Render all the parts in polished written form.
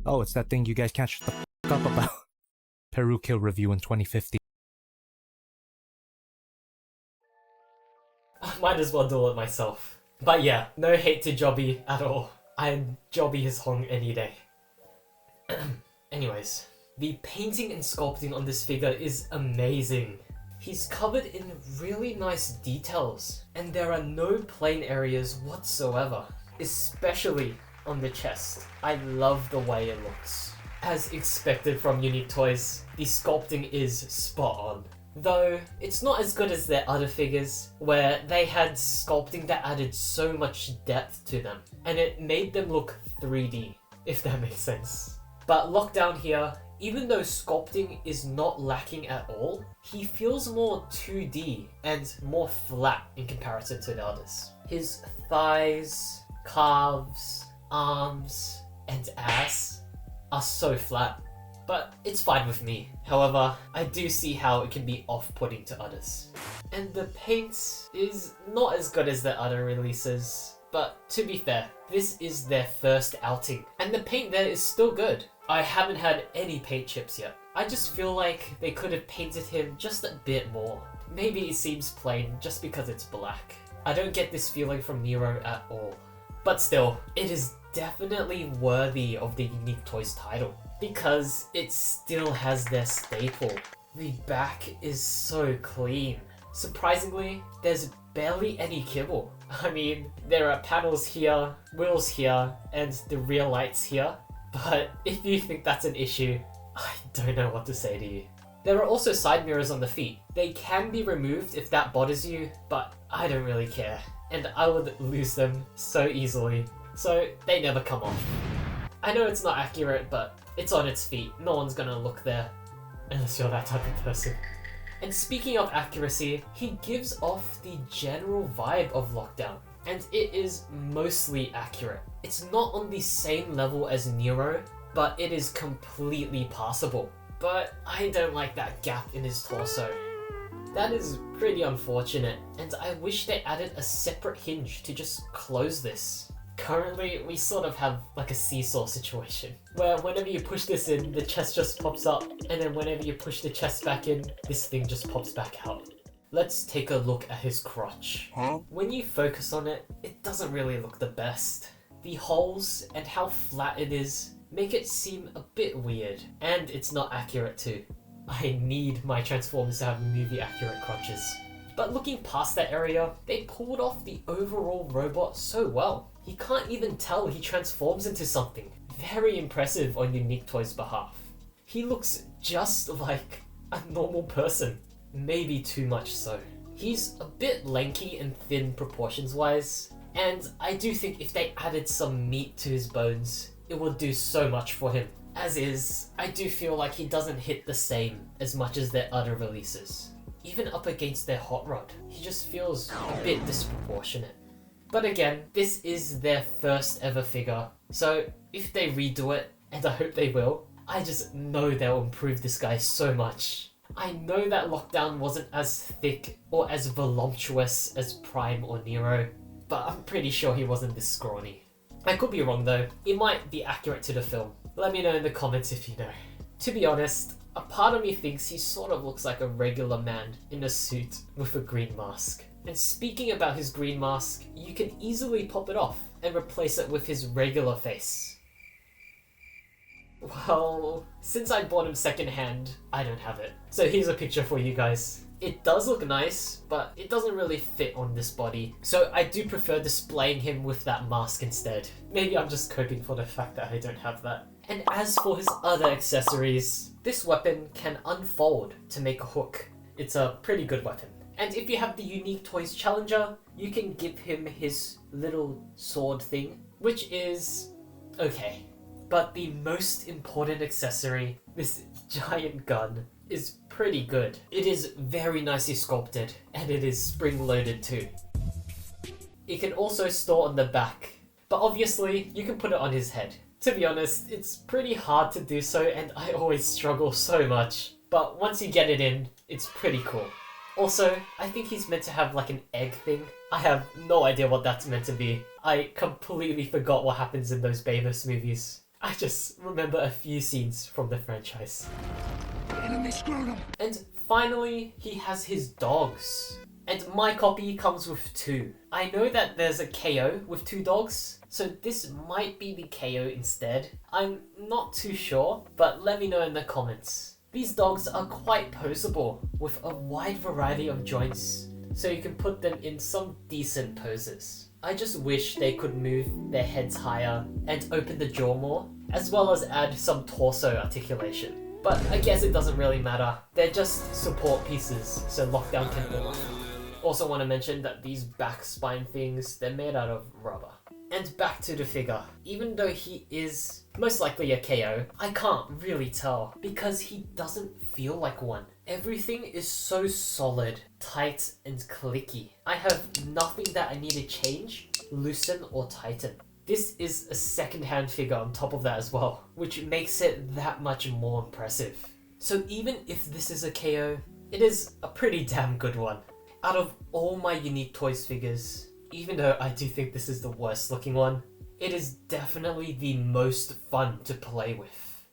Oh, it's that thing you guys can't shut the f up about. Peru Kill review in 2050. I might as well do it myself. But yeah, no hate to Jobby at all. I'd Jobby his Hong any day. Anyways, the painting and sculpting on this figure is amazing. He's covered in really nice details, and there are no plain areas whatsoever, especially on the chest. I love the way it looks. As expected from Unique Toys, the sculpting is spot on. Though, it's not as good as their other figures, where they had sculpting that added so much depth to them, and it made them look 3D, if that makes sense. But Lockdown here, even though sculpting is not lacking at all, he feels more 2D and more flat in comparison to the others. His thighs, calves, arms, and ass are so flat, but it's fine with me. However, I do see how it can be off-putting to others. And the paint is not as good as their other releases, but to be fair, this is their first outing, and the paint there is still good. I haven't had any paint chips yet. I just feel like they could have painted him just a bit more. Maybe it seems plain just because it's black. I don't get this feeling from Nero at all. But still, it is definitely worthy of the Unique Toys title, because it still has their staple. The back is so clean. Surprisingly, there's barely any kibble. I mean, there are panels here, wheels here, and the rear lights here. But if you think that's an issue, I don't know what to say to you. There are also side mirrors on the feet. They can be removed if that bothers you, but I don't really care. And I would lose them so easily, so they never come off. I know it's not accurate, but it's on its feet. No one's gonna look there, unless you're that type of person. And speaking of accuracy, he gives off the general vibe of Lockdown, and it is mostly accurate. It's not on the same level as Nero, but it is completely passable. But I don't like that gap in his torso. That is pretty unfortunate, and I wish they added a separate hinge to just close this. Currently, we sort of have like a seesaw situation, where whenever you push this in, the chest just pops up, and then whenever you push the chest back in, this thing just pops back out. Let's take a look at his crotch. When you focus on it, it doesn't really look the best. The holes and how flat it is make it seem a bit weird, and it's not accurate too. I need my Transformers to have movie accurate crotches. But looking past that area, they pulled off the overall robot so well. You can't even tell he transforms into something. Very impressive on Unique Toys' behalf. He looks just like a normal person. Maybe too much so. He's a bit lanky and thin proportions wise, and I do think if they added some meat to his bones, it would do so much for him. As is, I do feel like he doesn't hit the same as much as their other releases. Even up against their Hot Rod, he just feels a bit disproportionate. But again, this is their first ever figure, so if they redo it, and I hope they will, I just know they'll improve this guy so much. I know that Lockdown wasn't as thick or as voluptuous as Prime or Nero, but I'm pretty sure he wasn't this scrawny. I could be wrong though, it might be accurate to the film. Let me know in the comments if you know. To be honest, a part of me thinks he sort of looks like a regular man in a suit with a green mask. And speaking about his green mask, you can easily pop it off and replace it with his regular face. Well, since I bought him secondhand, I don't have it. So here's a picture for you guys. It does look nice, but it doesn't really fit on this body. So I do prefer displaying him with that mask instead. Maybe I'm just coping for the fact that I don't have that. And as for his other accessories, this weapon can unfold to make a hook. It's a pretty good weapon. And if you have the Unique Toys Challenger, you can give him his little sword thing, which is okay. But the most important accessory, this giant gun, is pretty good. It is very nicely sculpted, and it is spring-loaded too. It can also store on the back, but obviously you can put it on his head. To be honest, it's pretty hard to do so, and I always struggle so much. But once you get it in, it's pretty cool. Also, I think he's meant to have like an egg thing. I have no idea what that's meant to be. I completely forgot what happens in those Baymax movies. I just remember a few scenes from the franchise. Enemy scrotum. And finally, he has his dogs. And my copy comes with 2. I know that there's a KO with 2 dogs, so this might be the KO instead. I'm not too sure, but let me know in the comments. These dogs are quite poseable, with a wide variety of joints, so you can put them in some decent poses. I just wish they could move their heads higher and open the jaw more, as well as add some torso articulation. But I guess it doesn't really matter. They're just support pieces, so lockdown can go off. Also want to mention that these back spine things, they're made out of rubber. And back to the figure. Even though he is most likely a KO, I can't really tell because he doesn't feel like one. Everything is so solid, tight, and clicky. I have nothing that I need to change, loosen, or tighten. This is a second-hand figure on top of that as well, which makes it that much more impressive. So even if this is a KO, it is a pretty damn good one. Out of all my Unique Toys figures, even though I do think this is the worst looking one, it is definitely the most fun to play with.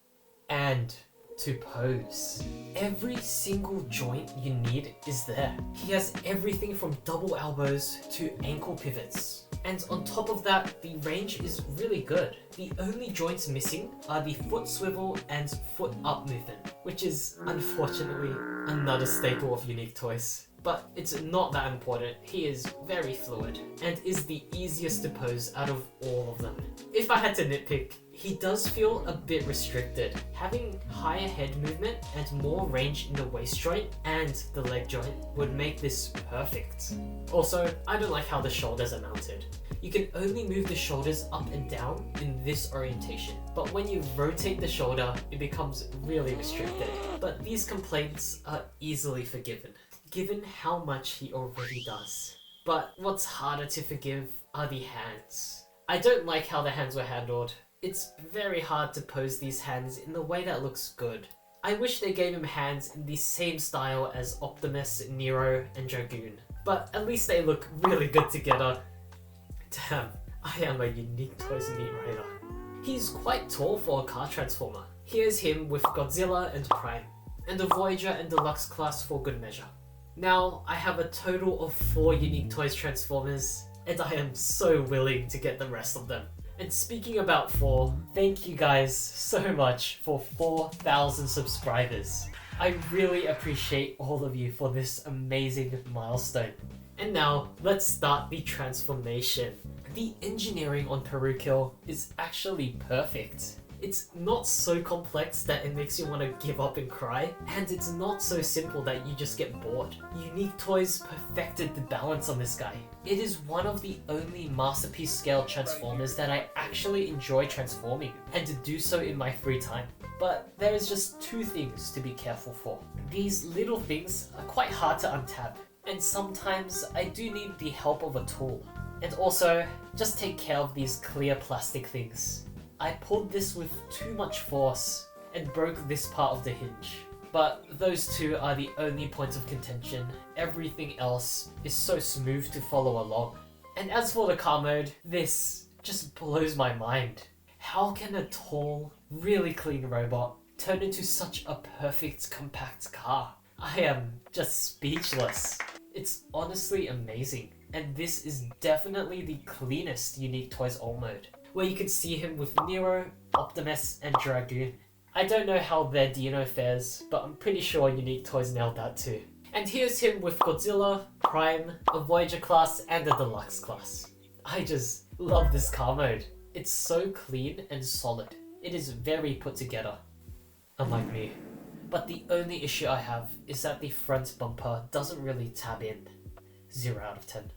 And to pose. Every single joint you need is there. He has everything from double elbows to ankle pivots. And on top of that, the range is really good. The only joints missing are the foot swivel and foot up movement, which is unfortunately another staple of Unique Toys. But it's not that important. He is very fluid and is the easiest to pose out of all of them. If I had to nitpick, he does feel a bit restricted. Having higher head movement and more range in the waist joint and the leg joint would make this perfect. Also, I don't like how the shoulders are mounted. You can only move the shoulders up and down in this orientation, but when you rotate the shoulder, it becomes really restricted. But these complaints are easily forgiven, given how much he already does. But what's harder to forgive are the hands. I don't like how the hands were handled. It's very hard to pose these hands in the way that looks good. I wish they gave him hands in the same style as Optimus, Nero, and Dragoon, but at least they look really good together. Damn, I am a Unique Toys meat raider. He's quite tall for a car transformer. Here's him with Godzilla and Prime, and a Voyager and Deluxe class for good measure. Now, I have a total of 4 Unique Toys Transformers, and I am so willing to get the rest of them. And speaking about 4, thank you guys so much for 4,000 subscribers. I really appreciate all of you for this amazing milestone. And now, let's start the transformation. The engineering on Peru Kill is actually perfect. It's not so complex that it makes you want to give up and cry, and it's not so simple that you just get bored. Unique Toys perfected the balance on this guy. It is one of the only masterpiece scale Transformers that I actually enjoy transforming, and to do so in my free time. But there is just 2 things to be careful for. These little things are quite hard to untap, and sometimes I do need the help of a tool. And also, just take care of these clear plastic things. I pulled this with too much force and broke this part of the hinge. But those 2 are the only points of contention. Everything else is so smooth to follow along. And as for the car mode, this just blows my mind. How can a tall, really clean robot turn into such a perfect compact car? I am just speechless. It's honestly amazing. And this is definitely the cleanest Unique Toys all mode, where you can see him with Nero, Optimus, and Dragoon. I don't know how their Dino fares, but I'm pretty sure Unique Toys nailed that too. And here's him with Godzilla, Prime, a Voyager class, and a Deluxe class. I just love this car mode. It's so clean and solid. It is very put together, unlike me. But the only issue I have is that the front bumper doesn't really tab in. 0 out of 10.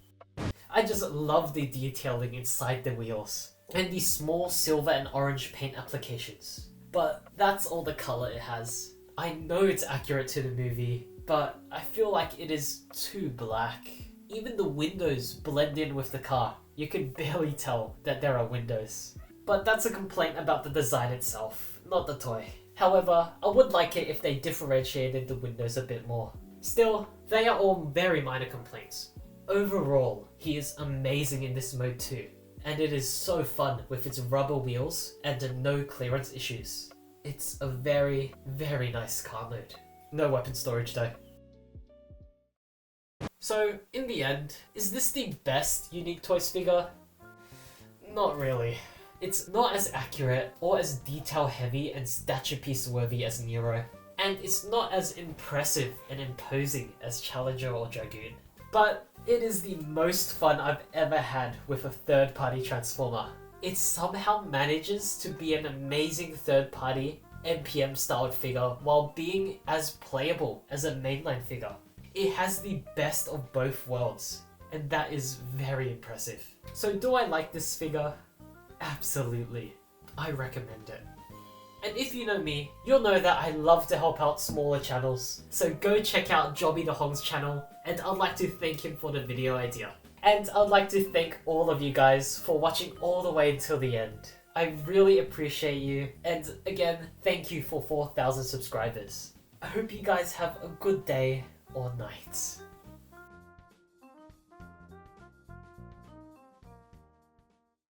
I just love the detailing inside the wheels, and the small silver and orange paint applications. But that's all the color it has. I know it's accurate to the movie, but I feel like it is too black. Even the windows blend in with the car. You can barely tell that there are windows. But that's a complaint about the design itself, not the toy. However, I would like it if they differentiated the windows a bit more. Still, they are all very minor complaints. Overall, he is amazing in this mode too. and it is so fun with its rubber wheels and no clearance issues. It's a very, very nice car mode. No weapon storage though. So, in the end, is this the best Unique Toys figure? Not really. It's not as accurate or as detail heavy and stature piece worthy as Nero, and it's not as impressive and imposing as Challenger or Dragoon. But it is the most fun I've ever had with a third-party Transformer. It somehow manages to be an amazing third-party NPM styled figure while being as playable as a mainline figure. It has the best of both worlds, and that is very impressive. So do I like this figure? Absolutely. I recommend it. And if you know me, you'll know that I love to help out smaller channels, so go check out Jobby the Hong's channel, and I'd like to thank him for the video idea. And I'd like to thank all of you guys for watching all the way until the end. I really appreciate you, and again, thank you for 4,000 subscribers. I hope you guys have a good day or night.